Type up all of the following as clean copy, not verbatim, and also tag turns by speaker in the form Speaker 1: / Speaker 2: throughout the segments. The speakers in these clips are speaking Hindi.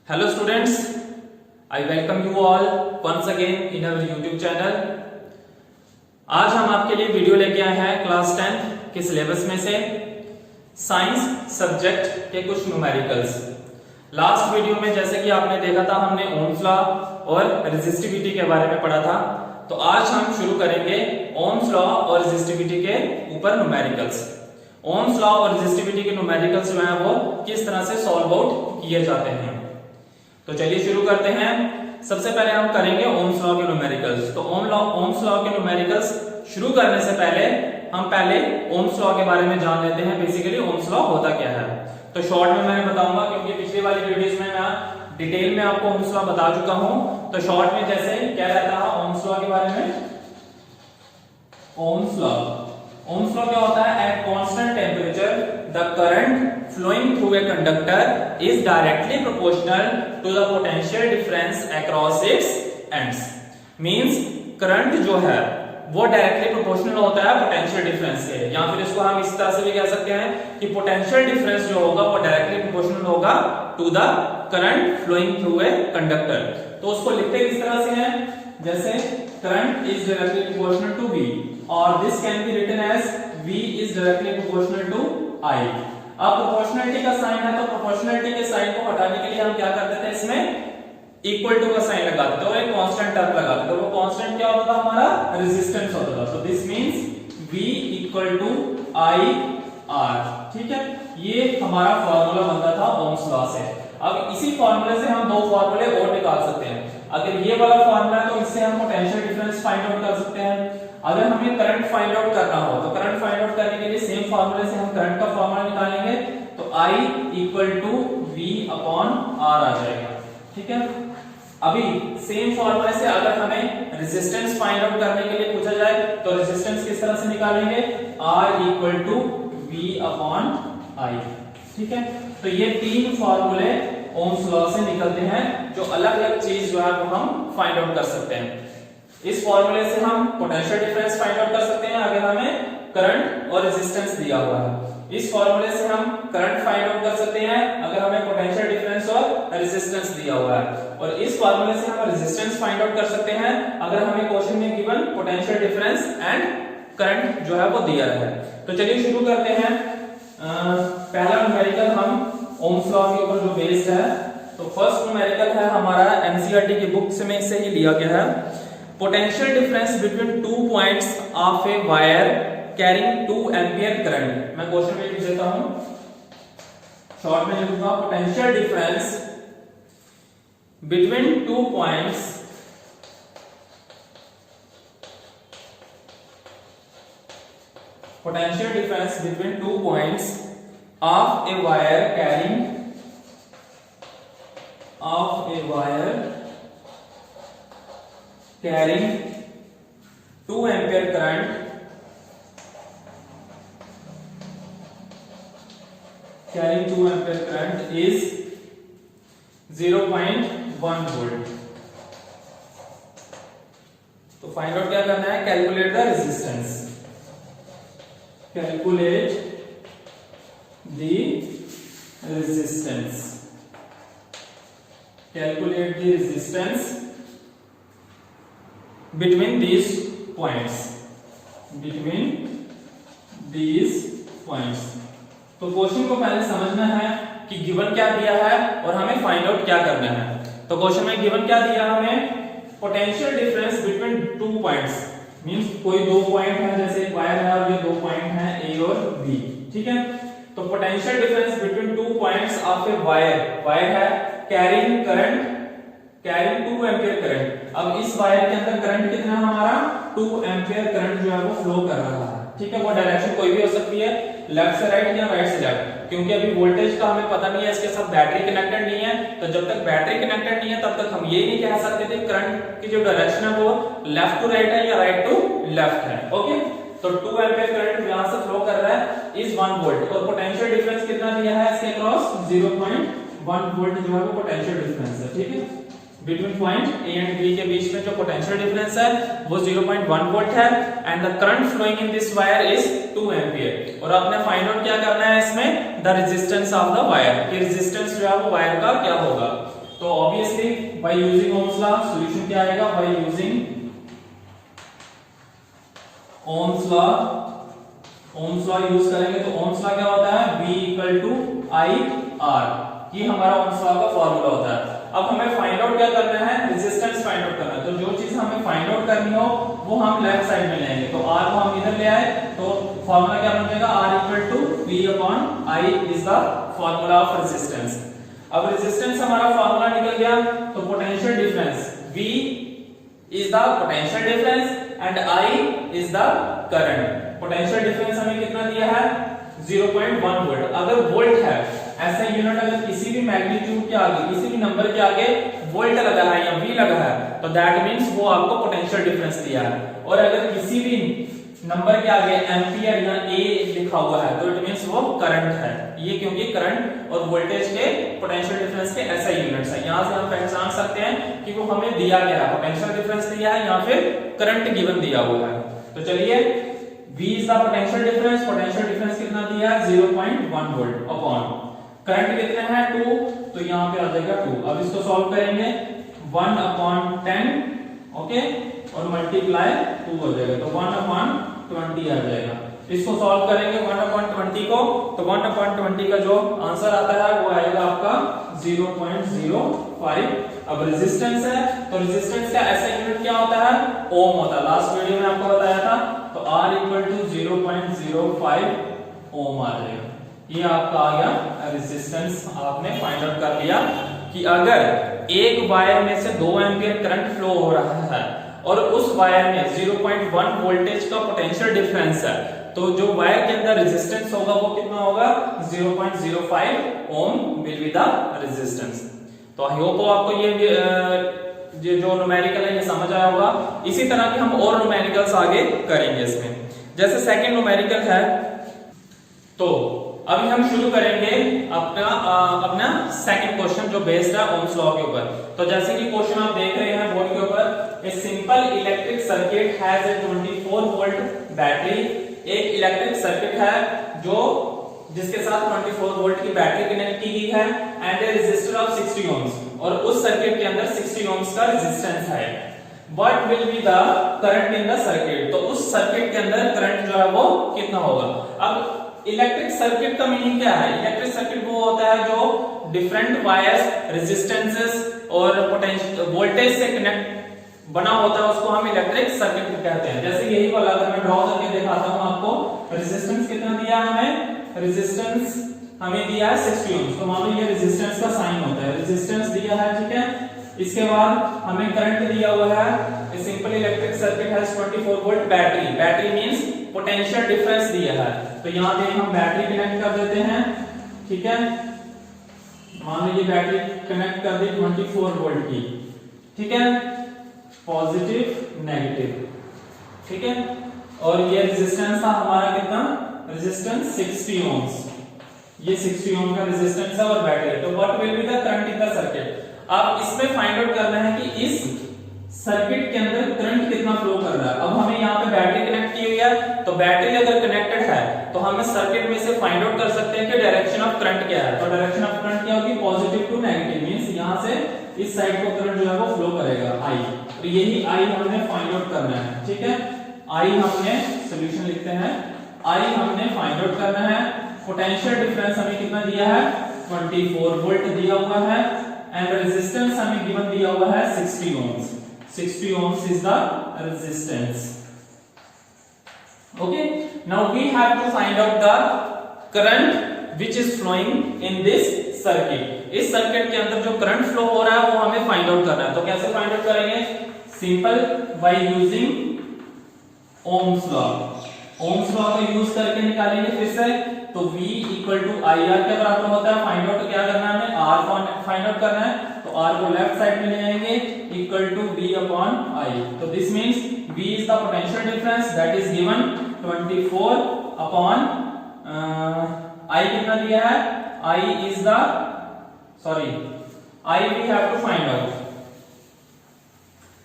Speaker 1: Hello students, I welcome you all once again in our YouTube channel। आज हम आपके लिए वीडियो लेके आए हैं क्लास 10 के सिलेबस में से साइंस सब्जेक्ट के कुछ न्यूमेरिकल्स। लास्ट वीडियो में जैसे कि आपने देखा था हमने ओम्स लॉ और रेजिस्टिविटी के बारे में पढ़ा था, तो आज हम शुरू करेंगे ओम्स लॉ और रेजिस्टिविटी के ऊपर न्यूमेरिकल्स। ओम्स लॉ और रेजिस्टिविटी के न्यूमेरिकल्स जो है वो किस तरह से सॉल्व आउट किए जाते हैं। तो चलिए शुरू करते हैं। सबसे पहले हम करेंगे ओम्स लॉ के न्यूमेरिकल्स। तो ओम्स लॉ के न्यूमेरिकल्स शुरू करने से पहले हम ओम्स लॉ के बारे में जान लेते हैं। बेसिकली ओम्स लॉ होता क्या है, तो शॉर्ट में मैं बताऊंगा क्योंकि पिछली वाली वीडियोस में मैं डिटेल में आपको ओम्स लॉ बता चुका हूं। तो शॉर्ट में जैसे क्या रहता है ओम्स लॉ के बारे में। ओम्स लॉ क्या होता है? At constant temperature the current flowing through a conductor is directly proportional to the potential difference across its ends। means current जो है वो डायरेक्टली प्रोपोर्शनल होता है पोटेंशियल डिफरेंस के, या फिर इसको हम इस तरह से भी कह सकते हैं कि पोटेंशियल डिफरेंस जो होगा वो डायरेक्टली प्रोपोर्शनल होगा to the current flowing through a conductor. तो उसको लिखते किस तरह से हैं? जैसे current is directly proportional to V और this can be written as V is directly proportional to I। अब प्रोपोर्शनलिटी का साइन है तो प्रोपोर्शनलिटी के साइन को हटाने के लिए हम क्या करते थे, इसमें इक्वल टू का साइन लगाते थे और एक कांस्टेंट टर्म लगाते थे। वो कांस्टेंट क्या होता था? हमारा रेजिस्टेंस होता था। तो this means V equal to I R। ठीक है, ये हमारा फार्मूला बनता था ओम्स लॉ से। अब इसी फार्मूले से हम दो फार्मूले और निकाल सकते हैं। अगर ये वाला फार्मूला है तो इससे हम पोटेंशियल डिफरेंस फाइंड आउट कर सकते हैं। अगर हमें करंट फाइंड आउट करना हो तो करंट फाइंड आउट करने के लिए सेम फार्मूले से हम करंट का फार्मूला निकालेंगे, तो I equal to V upon R आ जाएगा। ठीक है, अभी सेम फार्मूले से अगर हमें रेजिस्टेंस फाइंड आउट करने के लिए पूछा जाए तो रेजिस्टेंस किस तरह से निकालेंगे? R equal to V upon I। ठीक है, तो ये तीन फार्मूले ओम्स लॉ से निकलते हैं जो अलग अलग चीज जो है वो हम फाइंड आउट कर सकते हैं। इस फॉर्मूले से हम पोटेंशियल डिफरेंस फाइंड आउट कर सकते हैं अगर हमें करंट और रेजिस्टेंस दिया हुआ है। इस फॉर्मूले से हम करंट फाइंड आउट कर सकते हैं अगर हमें पोटेंशियल डिफरेंस और रेजिस्टेंस दिया हुआ है, और इस फॉर्मूले से हम रेजिस्टेंस फाइंड आउट कर सकते हैं अगर हमें क्वेश्चन में given potential difference and current जो है वो दिया है। तो चलिए शुरू करते हैं। पहला न्यूमेरिकल हम ओम्स लॉ के ऊपर जो बेस्ड है, तो फर्स्ट न्यूमेरिकल है हमारा एनसीईआरटी की बुक में से ही लिया गया है। Potential difference between two points of a wire carrying 2 ampere current। मैं क्वेश्चन में लिख देता हूं, शॉर्ट में लिखूंगा potential difference between two points potential difference between 2 points of a wire carrying carrying 2 ampere current is 0.1 volt। तो फाइंड आउट क्या करना है? Calculate the resistance. Calculate the resistance between these points। तो क्वेश्चन को पहले समझना है कि गिवन क्या दिया है और हमें फाइंड आउट क्या करना है। तो क्वेश्चन में गिवन क्या दिया हमें? Potential difference between 2 points. Means कोई दो पॉइंट है, जैसे एक वायर है और ये दो पॉइंट हैं A और B। ठीक है, तो potential difference between 2 points of a wire है कैरिंग 2 एम्पीयर करंट। अब इस वायर के अंदर करंट कितना है? हमारा 2 एम्पीयर करंट जो है वो फ्लो कर रहा है। ठीक है, वो डायरेक्शन कोई भी हो सकती है, लेफ्ट से राइट या राइट से लेफ्ट, क्योंकि अभी वोल्टेज का हमें पता नहीं है, इसके साथ बैटरी कनेक्टेड नहीं है। तो जब तक बैटरी कनेक्टेड नहीं है तब तक हम ये नहीं कह सकते थे करंट की जो डायरेक्शन है वो लेफ्ट टू राइट है या राइट टू लेफ्ट है। ओके, तो 2 एम्पीयर करंट यहां से फ्लो कर रहा है इज 1 वोल्ट, और पोटेंशियल डिफरेंस कितना दिया है इसके अक्रॉस? 0.1 वोल्ट जो है वो पोटेंशियल डिफरेंस है। ठीक है, between point A and B के बीच में जो पोटेंशियल डिफरेंस है वो 0.1 वोल्ट है and the current flowing in this wire is 2 ampere. और आपने फाइंड आउट क्या करना है इसमें? The resistance of the wire, कि रेजिस्टेंस जो है वो वायर का क्या होगा। तो obviously by using Ohm's law solution क्या आएगा, by using Ohm's law use करेंगे तो ओम्स लॉ क्या होता है, V equal to I R, ये हमारा ओम्स लॉ का फॉर्मूला होता है। अब हमें फाइंड आउट क्या करना है, रेजिस्टेंस फाइंड आउट करना है। तो जो चीज हमें फाइंड आउट करनी हो वो हम लेफ्ट साइड में लेंगे, तो R को हम इधर ले आए तो फॉर्मूला क्या बन जाएगा, R equal to V upon I is the formula of resistance. अब रेजिस्टेंस हमारा फॉर्मूला निकल गया, तो potential difference V is the potential difference and I is the current. Potential difference हमें कितना दिया है, 0.1 वोल्ट। अगर वोल्ट है ऐसा यूनिट, अगर किसी भी मैग्नीट्यूड के आगे, किसी भी नंबर के आगे वोल्ट लगा है या V लगा है, तो दैट मींस वो आपको पोटेंशियल डिफरेंस दिया है। और अगर किसी भी नंबर के आगे एम्पियर या A लिखा हुआ है तो इट मींस वो करंट है। ये क्योंकि करंट और वोल्टेज के पोटेंशियल डिफरेंस के ऐसा यूनिट्स है। यहां से हम पहचान सकते हैं कि वो हमें दिया गया है, पोटेंशियल डिफरेंस दिया है या फिर करंट गिवन दिया हुआ है। तो चलिए V is the potential difference, potential difference कितना दिया है, 0.1 वोल्ट अपॉन करंट कितने हैं 2, तो यहां पे आ जाएगा 2। अब इसको सॉल्व करेंगे 1 अपॉन 10, ओके, और मल्टीप्लाई 2 हो जाएगा, तो 1 अपॉन 20 आ जाएगा। इसको सॉल्व करेंगे 1 अपॉन 20 को, तो 1 अपॉन 20 का जो आंसर आता है वो आएगा आपका 0.05। अब रेजिस्टेंस है तो रेजिस्टेंस का ऐसा यूनिट क्या होता है, ओम होता है। लास्ट वीडियो में आपको बताया था, तो R इक्वल टू 0.05 ओम आ जाएगा। ये आपका आ गया रेजिस्टेंस। आपने फाइंड आउट कर लिया कि अगर एक वायर में से 2 एम्पियर करंट फ्लो हो रहा है और उस वायर में 0.1 वोल्टेज का पोटेंशियल डिफरेंस है, तो जो वायर के अंदर रेजिस्टेंस होगा वो कितना होगा, 0.05 ohm will be the resistance. तो आई होप आपको ये जो न्यूमेरिकल है ये समझ आया होगा। इसी तरह के हम और न्यूमेरिकल्स आगे करेंगे इसमें। जैसे सेकंड न्यूमेरिकल है, तो अभी हम शुरू करेंगे अपना सेकंड क्वेश्चन जो बेस्ड है ओम्स लॉ के ऊपर। तो जैसे कि क्वेश्चन आप देख रहे हैं बोर्ड के ऊपर, a simple electric circuit has a 24 volt battery. एक इलेक्ट्रिक सर्किट है जो जिसके साथ 24 वोल्ट की बैटरी कनेक्ट की गई है and a resistor of 60 ohms, और उस सर्किट के अंदर 60 ओम्स का रेजिस्टेंस है। What will be the current in the circuit, तो उस सर्किट के अंदर करंट जो है वो कितना होगा। अब इलेक्ट्रिक सर्किट का मीनिंग क्या है, इलेक्ट्रिक सर्किट वो होता है जो डिफरेंट वायर्स, रेजिस्टेंसेस और पोटेंशियल वोल्टेज से कनेक्ट बना होता है, उसको हम इलेक्ट्रिक सर्किट कहते हैं। जैसे यही वाला अगर मैं ड्रॉ करके दिखाता हूं आपको, रेजिस्टेंस कितना दिया है हमें, रेजिस्टेंस हमें दिया है 60 ओम, तो मान लो ये रेजिस्टेंस का साइन होता है, रेजिस्टेंस दिया है, ठीक है। इसके बाद हमें करंट दिया हुआ है, a simple electric circuit has 24 volt battery, battery means potential difference दिया है, तो यहां पे हम बैटरी कनेक्ट कर देते हैं, ठीक है। मान लो ये बैटरी कनेक्ट कर दी 24 वोल्ट की, ठीक है, पॉजिटिव नेगेटिव, ठीक है। और ये रेजिस्टेंस था हमारा कितना, रेजिस्टेंस 60 ओम्स, ये 60 ओम का रेजिस्टेंस है और बैटरी। तो what will be the current in the circuit. अब इसमें फाइंड आउट करना है कि इस सर्किट के अंदर करंट कितना फ्लो कर रहा है। अब हमें यहाँ पे बैटरी कनेक्ट की हुई है, तो बैटरी अगर कनेक्टेड है तो हम इस सर्किट में से फाइंड आउट कर सकते हैं कि डायरेक्शन ऑफ करंट क्या है। तो डायरेक्शन ऑफ करंट क्या होगी, पॉजिटिव टू नेगेटिव, मींस यहाँ से इस साइड को करंट जो है वो फ्लो करेगा I। तो यही I हमने फाइंड आउट करना है, ठीक है। I हमने सॉल्यूशन लिखते हैं, I हमने फाइंड आउट करना है। पोटेंशियल डिफरेंस हमें कितना दिया है, 24 वोल्ट दिया हुआ है एंड रेजिस्टेंस हमें गिवन दिया हुआ है 60 ohms. 60 ohms is the resistance. Okay, now we have to find out the current which is flowing in this circuit. इस सर्किट के अंदर जो करंट फ्लो हो रहा है वो हमें फाइंड आउट करना है। तो कैसे फाइंड आउट करेंगे, simple by using Ohm's law. Ohm's law का यूज करके निकालेंगे फिर से। तो V equal to I R के बराबर होता है। फाइंड आउट क्या करना है, हमें R को फाइंड आउट करना है, तो R को लेफ्ट साइड में ले आएंगे, equal to V upon I। तो this means V is the potential difference that is given 24 upon I कितना दिया है, I is the I we have to find out,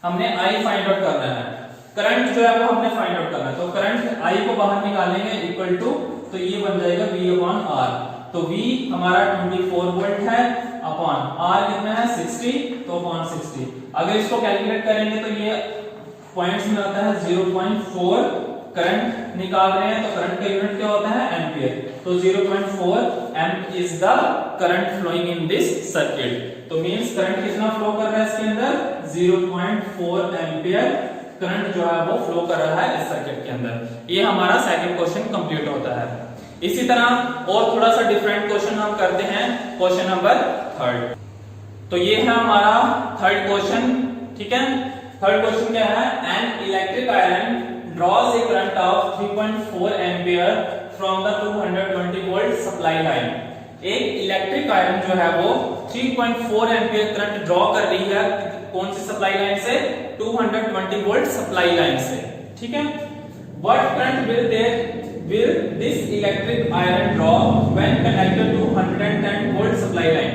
Speaker 1: हमने I फाइंड आउट करना है। करंट जो है वो हमने फाइंड आउट करना है, तो करंट I को बाहर निकालेंगे, इक्वल टू, तो ये बन जाएगा V अपॉन R। तो V हमारा 24 वोल्ट है अपॉन अपॉन R कितना है 60 तो अपॉन 60। अगर इसको कैलकुलेट करेंगे तो ये पॉइंट्स में आता है 0.4 करंट निकाल रहे हैं तो करंट का यूनिट क्या होता है एम्पियर। तो 0.4 amp is the current flowing in this circuit. तो मींस करंट कितना फ्लो कर रहा है इसके अंदर 0.4 एम्पियर करंट जो है वो फ्लो कर रहा है इस सर्किट के अंदर। ये हमारा सेकंड क्वेश्चन कंप्लीट होता है। इसी तरह और थोड़ा सा डिफरेंट क्वेश्चन हम करते हैं क्वेश्चन नंबर थर्ड। तो ये है हमारा थर्ड क्वेश्चन, ठीक है। थर्ड क्वेश्चन क्या है, an electric iron draws a current of 3.4 ampere from the 220 volt supply line. एक इलेक्ट्रिक आयरन जो है वो 3.4 एम्पियर करंट ड्रॉ कर रही है कौन सी सप्लाई लाइन से, 220 वोल्ट सप्लाई लाइन से, ठीक है। What current will this electric iron draw when connected to 110 volt supply line.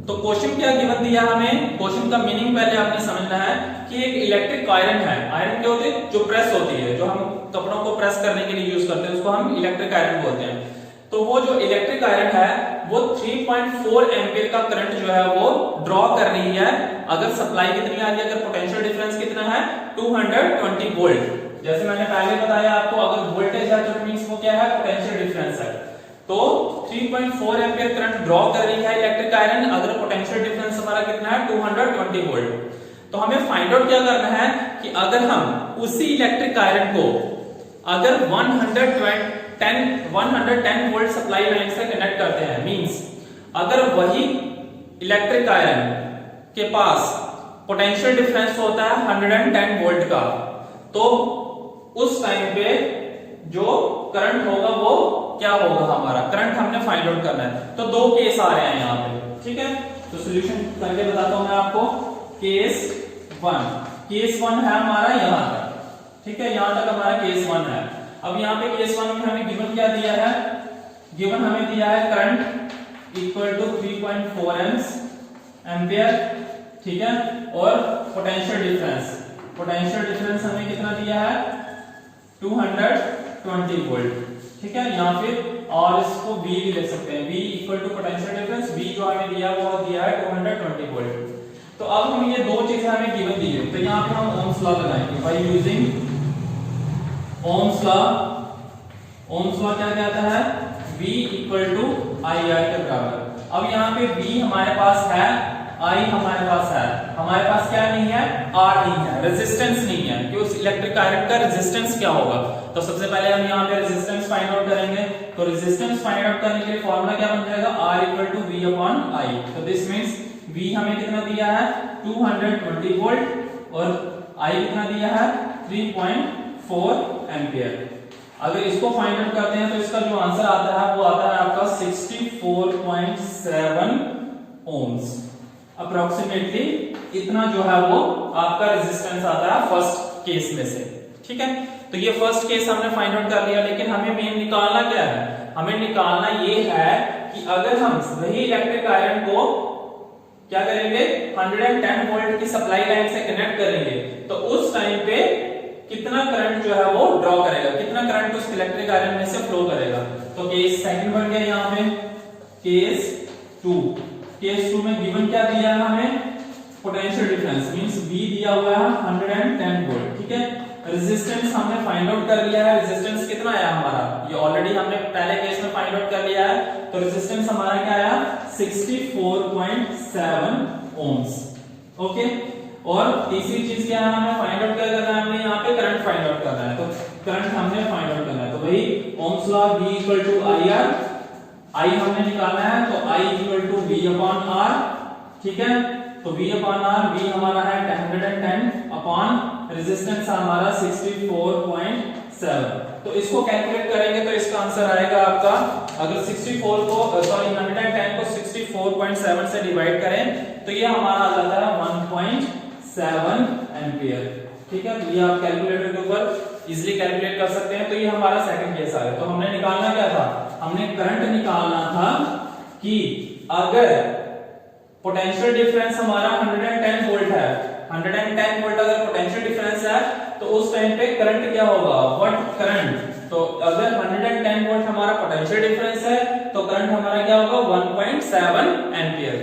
Speaker 1: तो क्वेश्चन क्या गिवन दिया हमें, क्वेश्चन का मीनिंग पहले आपने समझना है कि एक इलेक्ट्रिक आयरन है। आयरन क्या होती है, जो प्रेस होती है, जो हम कपड़ों को प्रेस करने के लिए यूज करते हैं उसको हम इलेक्ट्रिक आयरन बोलते हैं। तो वो जो इलेक्ट्रिक आयरन है वो 3.4 एम्पियर का करंट जो है वो ड्रॉ कर रही है। अगर सप्लाई कितनी आ रही है, अगर पोटेंशियल डिफरेंस कितना है 220 वोल्ट। जैसे मैंने पहले बताया आपको, अगर वोल्टेज है तो मींस वो क्या है, पोटेंशियल डिफरेंस है। तो 3.4 एम्पियर करंट ड्रॉ कर रही है इलेक्ट्रिक आयरन, अगर पोटेंशियल डिफरेंस हमारा कितना है 220 वोल्ट। तो हमें फाइंड आउट क्या करना है कि अगर हम उसी इलेक्ट्रिक आयरन को अगर 110 वोल्ट सप्लाई लाइन से कनेक्ट करते हैं, मींस अगर वही इलेक्ट्रिक आयरन के पास पोटेंशियल डिफरेंस होता है 110 वोल्ट का, तो उस टाइम पे जो करंट होगा वो क्या होगा, हमारा करंट हमने फाइंड आउट करना है। तो दो केस आ रहे हैं यहाँ पे, ठीक है। तो सॉल्यूशन करके बताता हूं मैं आपको। केस वन है हमारा यहाँ तक, ठीक है, यहाँ तक हमारा केस वन है। अब यहाँ पे केस वन में हमें गिवन क्या दिया है, गिवन हमें दिया है करंट इक्वल टू 3.4 एम्पियर, ठीक है, और पोटेंशियल डिफरेंस हमें कितना दिया है 220 वोल्ट, ठीक है। या फिर और इसको V भी ले सकते हैं, V equal to potential difference, V जो हमें दिया वो दिया है 220 वोल्ट। तो अब हम ये दो चीजें हमें गिवन दी है, तो यहाँ पे हम ओम्स लॉ लगाएंगे बाय यूजिंग ओम्स लॉ क्या कहता है, V इक्वल टू IR के बराबर। अब यहाँ पे V हमारे पास है, I हमारे पास है, हमारे पास क्या नहीं है, R नहीं है, रेजिस्टेंस नहीं है कि उस इलेक्ट्रिक आयरन का रेजिस्टेंस क्या होगा। तो सबसे पहले हम यहाँ पे रेजिस्टेंस फाइंड आउट करेंगे। तो रेजिस्टेंस फाइंड आउट करने के लिए फॉर्मूला क्या बन जाएगा, R equal to V upon I। तो दिस मींस V हमें कितना दिया है 220 वोल्ट और I कितना दिया है 3.4 एम्पियर। अगर इसको फाइंड आउट करते हैं तो इसका जो आंसर आता है वो आता है आपका 64.7 ओम्स। अप्रोक्सीमेटली इतना जो है वो आपका रेजिस्टेंस आता है फर्स्ट केस में से, ठीक है। तो ये फर्स्ट केस हमने फाइंड आउट कर लिया, लेकिन हमें मेन निकालना क्या है, हमें निकालना ये है कि अगर हम वही इलेक्ट्रिक आयरन को क्या करेंगे 110 वोल्ट की सप्लाई लाइन से कनेक्ट करेंगे, तो उस टाइम पे कितना करंट जो है वो ड्रॉ करेगा, कितना करंट उस इलेक्ट्रिक आयरन में से फ्लो करेगा। तो केस सेकंड बन गया यहाँ पे। केस टू में गिवन क्या दिया है हमें, पोटेंशियल डिफरेंस मींस V दिया हुआ है 110 वोल्ट, ठीक है। रेजिस्टेंस हमने फाइंड आउट कर लिया है, रेजिस्टेंस कितना आया हमारा, ये ऑलरेडी हमने पहले केस में फाइंड आउट कर लिया है। तो रेजिस्टेंस हमारा क्या आया 64.7 ओम्स, ओके। और तीसरी चीज क्या है, हमें फाइंड आउट क्या करना है, हमने यहाँ पे करंट फाइंड आउट करना है। तो करंट हमने फाइंड आउट करना है, तो वही Ohm's law V equal to IR, I हमने निकालना है, तो I equal to V upon R, ठीक है। तो V अपॉन R, V हमारा है 110 अपॉन रेजिस्टेंस हमारा 64.7। तो इसको कैलकुलेट करेंगे तो इसका आंसर आएगा आपका, अगर 110 को 64.7 से डिवाइड करें तो ये हमारा आ जाता है 1.7 एम्पियर, ठीक है। तो ये आप कैलकुलेटर के ऊपर इजीली कैलकुलेट कर सकते हैं। तो ये हमारा सेकंड केस आ गया। तो हमने निकालना क्या था, हमने करंट निकालना था कि अगर पोटेंशियल डिफरेंस हमारा 110 वोल्ट है, 110 वोल्ट अगर पोटेंशियल डिफरेंस है तो उस टाइम पे करंट क्या होगा, व्हाट करंट तो अगर 110 वोल्ट हमारा पोटेंशियल डिफरेंस है तो करंट हमारा क्या होगा 1.7 एम्पियर।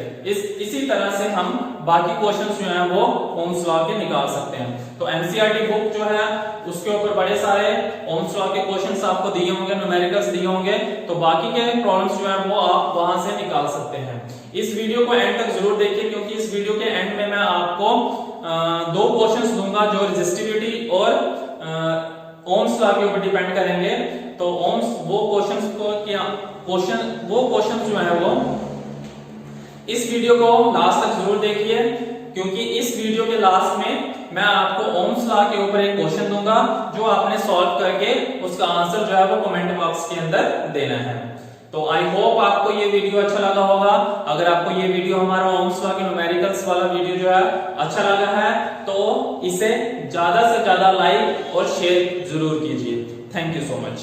Speaker 1: इसी तरह से हम बाकी क्वेश्चंस जो हैं वो ओम्स लॉ के निकाल सकते हैं। तो एनसीईआरटी बुक जो है उसके ऊपर बड़े सारे ओम्स लॉ के क्वेश्चंस आपको दिए होंगे, न्यूमेरिकल्स दिए होंगे, तो बाकी के प्रॉब्लम्स जो है वो आप वहां से निकाल सकते हैं। इस वीडियो को एंड तक जरूर देखिए, क्योंकि इस वीडियो के एंड में मैं आपको दो क्वेश्चंस दूंगा जो रेजिस्टिविटी और ओम्स लॉ के ऊपर डिपेंड करेंगे। तो ओम्स वो क्वेश्चंस जो है वो इस वीडियो को लास्ट तक जरूर देखिए, क्योंकि इस वीडियो के लास्ट में मैं आपको ओम्स लॉ के ऊपर एक क्वेश्चन दूंगा जो आपने सॉल्व करके उसका आंसर जो है वो कमेंट बॉक्स के अंदर देना है। तो आई होप आपको ये वीडियो अच्छा लगा होगा। अगर आपको ये वीडियो हमारा ओम्स लॉ के न्यूमेरिकल्स वाला वीडियो जो है अच्छा लगा है तो इसे ज्यादा से ज्यादा लाइक और शेयर जरूर कीजिए। Thank you so much.